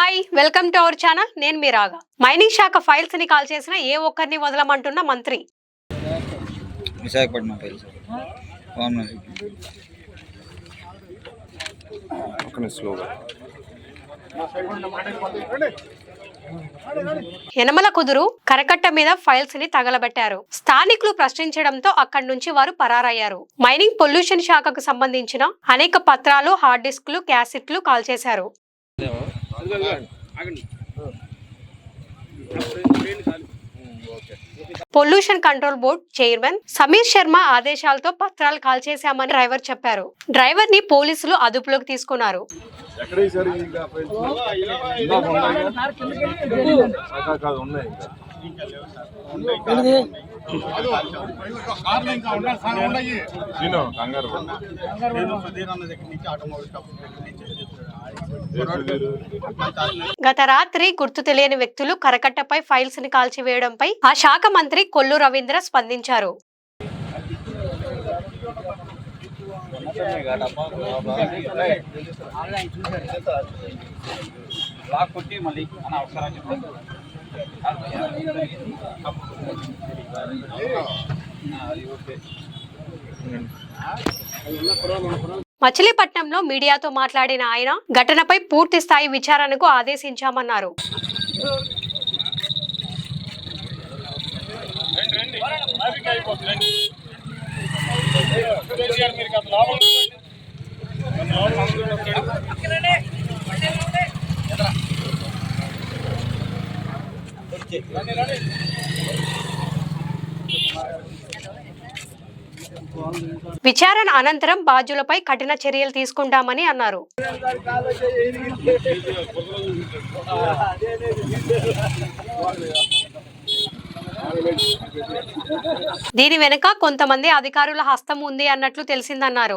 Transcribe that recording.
Hi welcome to our channel. నేను మీ రాగా. Mining శాఖ ఫైల్స్ ని కాల్ చేసిన ఏ ఒక్కరిని వదలమంటున్న మంత్రి. విశాఖపట్నం ఫైల్స్ యనమల కుదురు కరకట్ట మీద ఫైల్స్ ని తగలబెట్టారు. స్థానికులు ప్రశ్నించడంతో అక్కడి నుంచి వారు పరారయ్యారు. మైనింగ్ పొల్యూషన్ శాఖకు సంబంధించిన అనేక పత్రాలు, హార్డ్ డిస్క్లు, క్యాసెట్లు కాల్చేశారు. Pollution control board chairman Sameer Sharma ఆదేశాలతో పత్రాలు కాల్చేశామని డ్రైవర్ చెప్పారు. డ్రైవర్ ని పోలీసులు అదుపులోకి తీసుకున్నారు. గత రాత్రి గుర్తు తెలియని వ్యక్తులు కరకట్టపై ఫైల్స్ ని కాల్చివేయడంపై ఆ శాఖ మంత్రి కొల్లు రవీంద్ర స్పందించారు. మచిలీపట్నంలో మీడియాతో మాట్లాడిన ఆయన ఘటనపై పూర్తి స్థాయి విచారణకు ఆదేశించామన్నారు. విచారణ అనంతరం బాధ్యులపై కఠిన చర్యలు తీసుకుంటామని అన్నారు. దీని వెనుక కొంతమంది అధికారుల హస్తం ఉంది అన్నట్లు తెలిసిందన్నారు.